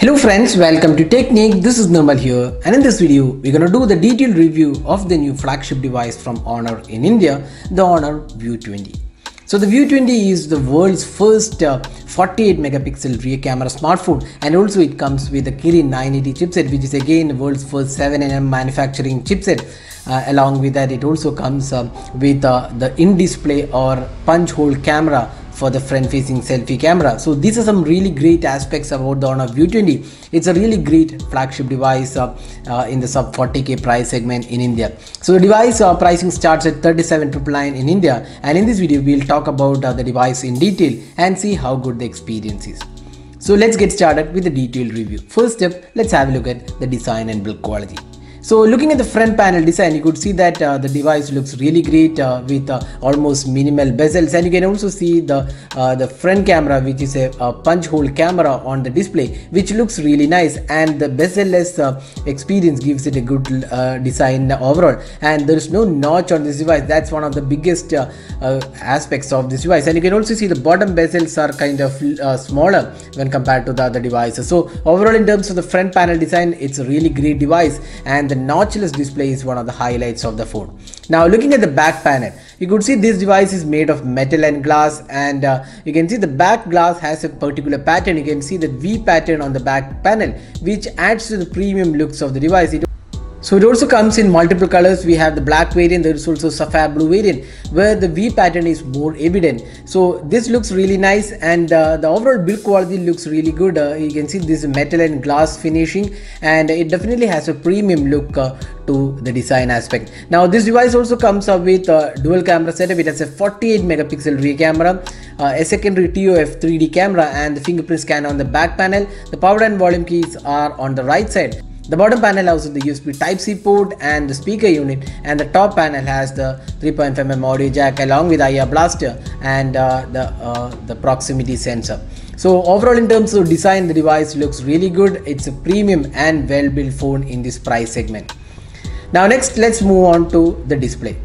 Hello friends, welcome to Technique. This is Nirmal here, and in this video we're gonna do the detailed review of the new flagship device from Honor in India, the Honor View 20. So the View 20 is the world's first 48 megapixel rear camera smartphone, and also it comes with the Kirin 980 chipset, which is again the world's first 7nm manufacturing chipset. Along with that, it also comes with the in-display or punch hole camera for the front-facing selfie camera. So these are some really great aspects about the Honor View 20. It's a really great flagship device in the sub 40k price segment in India. So the device pricing starts at 37,999 in India, and in this video we'll talk about the device in detail and see how good the experience is. So let's get started with the detailed review. First step, let's have a look at the design and build quality. So looking at the front panel design, you could see that the device looks really great with almost minimal bezels, and you can also see the front camera, which is a punch hole camera on the display, which looks really nice, and the bezel-less experience gives it a good design overall. And there is no notch on this device. That's one of the biggest aspects of this device. And you can also see the bottom bezels are kind of smaller when compared to the other devices. So overall, in terms of the front panel design, it's a really great device, and the notchless display is one of the highlights of the phone. Now looking at the back panel, you could see this device is made of metal and glass, and you can see the back glass has a particular pattern. You can see the V pattern on the back panel, which adds to the premium looks of the device. So it also comes in multiple colors. We have the black variant, there is also sapphire blue variant where the V pattern is more evident. So this looks really nice, and the overall build quality looks really good. You can see this metal and glass finishing, and it definitely has a premium look to the design aspect. Now this device also comes up with a dual camera setup. It has a 48 megapixel rear camera, a secondary TOF 3D camera, and the fingerprint scanner on the back panel. The power and volume keys are on the right side. The bottom panel houses the USB Type-C port and the speaker unit, and the top panel has the 3.5mm audio jack along with IR blaster and the proximity sensor. So overall, in terms of design, the device looks really good. It's a premium and well-built phone in this price segment. Now next, let's move on to the display.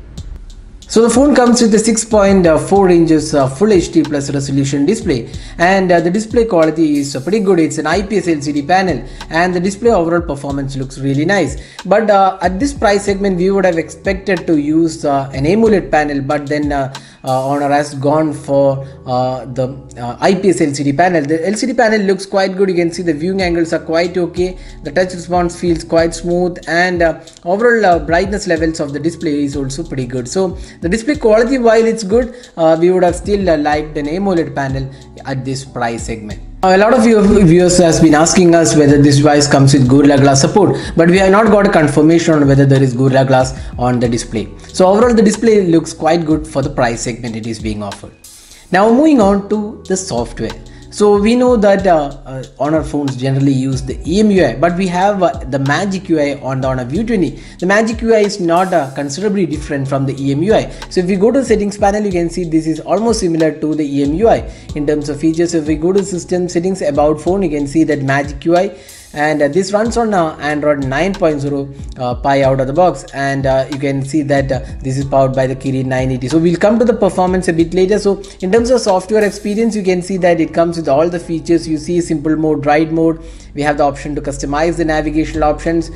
So the phone comes with a 6.4 inches full HD plus resolution display, and the display quality is pretty good. It's an IPS LCD panel, and the display overall performance looks really nice. But at this price segment, we would have expected to use an AMOLED panel, but then Honor has gone for the IPS LCD panel. The LCD panel looks quite good. You can see the viewing angles are quite okay. The touch response feels quite smooth, and overall brightness levels of the display is also pretty good. So the display quality, while it's good, we would have still liked an AMOLED panel at this price segment. A lot of your viewers has been asking us whether this device comes with Gorilla Glass support, but we have not got a confirmation on whether there is Gorilla Glass on the display. So overall, the display looks quite good for the price segment it is being offered. Now moving on to the software. So we know that Honor phones generally use the EMUI, but we have the Magic UI on the Honor View 20. The Magic UI is not considerably different from the EMUI. So if we go to the settings panel, you can see this is almost similar to the EMUI in terms of features. If we go to system settings, about phone, you can see that Magic UI, and this runs on Android 9.0 Pie out of the box, and you can see that this is powered by the Kirin 980. So we'll come to the performance a bit later. So in terms of software experience, you can see that it comes with all the features. You see simple mode, ride mode. We have the option to customize the navigational options.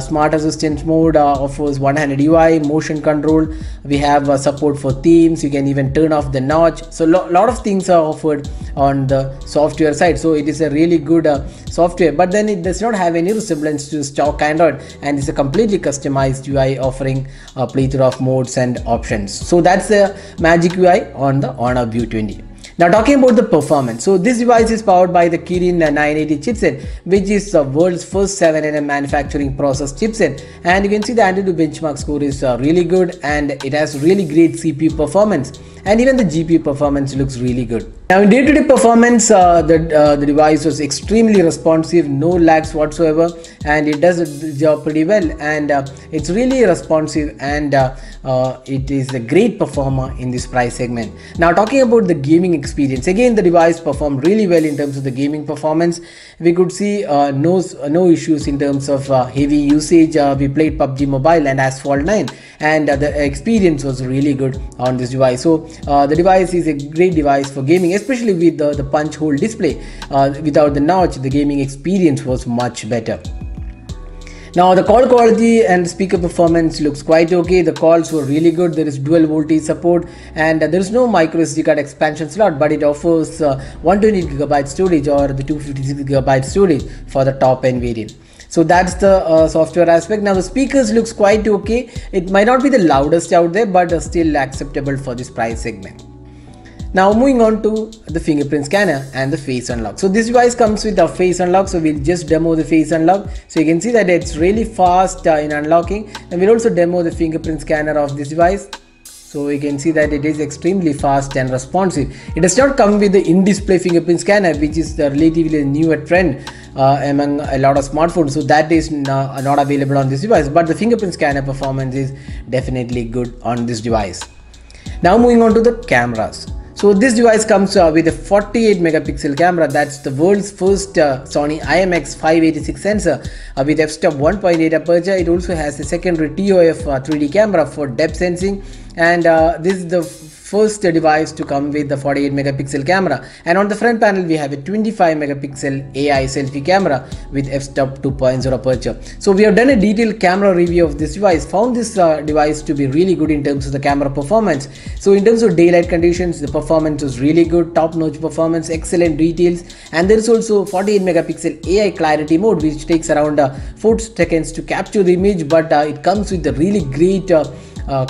Smart assistant mode offers one-handed UI, motion control. We have support for themes. You can even turn off the notch. So lot of things are offered on the software side. So it is a really good software, but then it does not have any resemblance to stock Android, and it's a completely customized UI offering a plethora of modes and options. So that's the Magic UI on the Honor View 20. Now talking about the performance, so this device is powered by the Kirin 980 chipset, which is the world's first 7nm manufacturing process chipset, and you can see the Antutu benchmark score is really good, and it has really great CPU performance, and even the GPU performance looks really good. Now in day-to-day performance, the device was extremely responsive, no lags whatsoever, and it does the job pretty well, and it's really responsive, and it is a great performer in this price segment. Now talking about the gaming experience, again the device performed really well in terms of the gaming performance. We could see no issues in terms of heavy usage. We played PUBG Mobile and Asphalt 9, and the experience was really good on this device. So the device is a great device for gaming, especially with the punch hole display. Without the notch, the gaming experience was much better. Now the call quality and speaker performance looks quite okay. The calls were really good. There is dual voltage support, and there is no micro SD card expansion slot, but it offers 128GB storage or the 256GB storage for the top end variant. So that's the software aspect. Now the speakers looks quite okay. It might not be the loudest out there, but still acceptable for this price segment. Now moving on to the fingerprint scanner and the face unlock. So this device comes with a face unlock, so we'll just demo the face unlock. So you can see that it's really fast in unlocking, and we'll also demo the fingerprint scanner of this device. So you can see that it is extremely fast and responsive. It does not come with the in-display fingerprint scanner, which is the relatively newer trend among a lot of smartphones. So that is not available on this device, but the fingerprint scanner performance is definitely good on this device. Now moving on to the cameras. So this device comes with a 48 megapixel camera. That's the world's first Sony IMX586 sensor with f-stop 1.8 aperture. It also has a secondary TOF 3D camera for depth sensing, and this is the first device to come with the 48 megapixel camera. And on the front panel we have a 25 megapixel AI selfie camera with f-stop 2.0 aperture. So we have done a detailed camera review of this device, found this device to be really good in terms of the camera performance. So in terms of daylight conditions, the performance was really good, top-notch performance, excellent details, and there is also 48 megapixel AI clarity mode, which takes around 4 seconds to capture the image, but it comes with a really great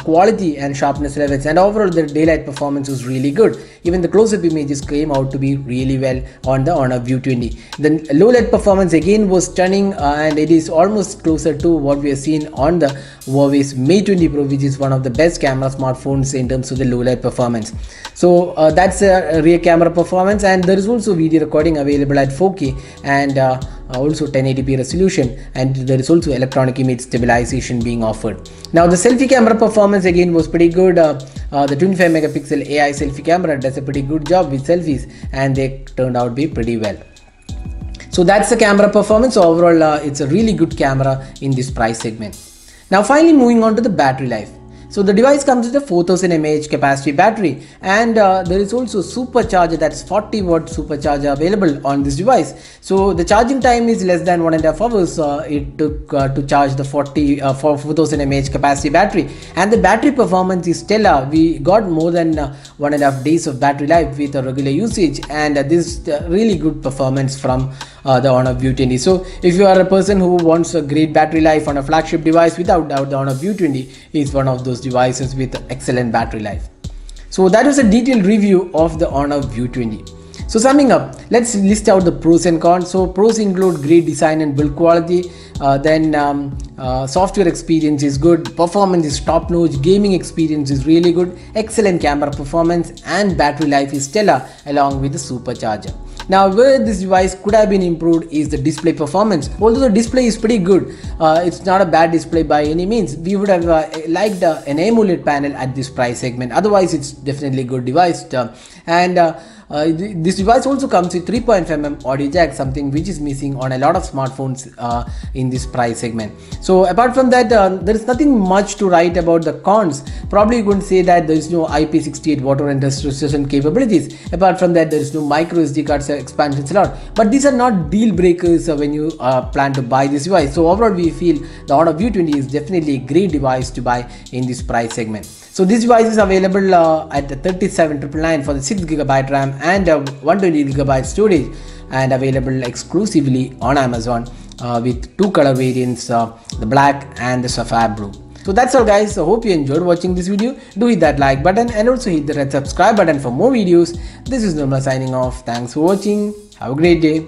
quality and sharpness levels, and overall the daylight performance was really good. Even the close-up images came out to be really well on the Honor View 20. The low light performance again was stunning, and it is almost closer to what we have seen on the Huawei's Mate 20 Pro, which is one of the best camera smartphones in terms of the low light performance. So that's a rear camera performance, and there is also video recording available at 4K and also 1080p resolution, and there is also electronic image stabilization being offered. Now the selfie camera performance again was pretty good. The 25 megapixel AI selfie camera does a pretty good job with selfies, and they turned out to be pretty well. So that's the camera performance. Overall it's a really good camera in this price segment. Now finally moving on to the battery life. So the device comes with a 4000 mAh capacity battery, and there is also supercharger, that's 40 watt supercharger available on this device. So the charging time is less than 1.5 hours it took to charge the 4000 mAh capacity battery, and the battery performance is stellar. We got more than 1.5 days of battery life with a regular usage, and this really good performance from the Honor View 20. So if you are a person who wants a great battery life on a flagship device, without doubt the Honor View 20 is one of those devices with excellent battery life. So that was a detailed review of the Honor View 20. So summing up, let's list out the pros and cons. So pros include great design and build quality, software experience is good, performance is top notch, gaming experience is really good, excellent camera performance, and battery life is stellar along with the supercharger. Now where this device could have been improved is the display performance. Although the display is pretty good, it's not a bad display by any means. We would have liked an AMOLED panel at this price segment. Otherwise it's definitely a good device. This device also comes with 3.5mm audio jack, something which is missing on a lot of smartphones in this price segment. So apart from that, there is nothing much to write about the cons. Probably you could say that there is no IP68 water and dust resistant capabilities. Apart from that, there is no micro SD card expansion slot. But these are not deal breakers when you plan to buy this device. So overall we feel the Honor View 20 is definitely a great device to buy in this price segment. So this device is available at 37,999 for the 6GB RAM and 128GB storage, and available exclusively on Amazon with two color variants, the black and the sapphire blue. So that's all guys. I hope you enjoyed watching this video. Do hit that like button and also hit the red subscribe button for more videos. This is Nirmal signing off. Thanks for watching. Have a great day.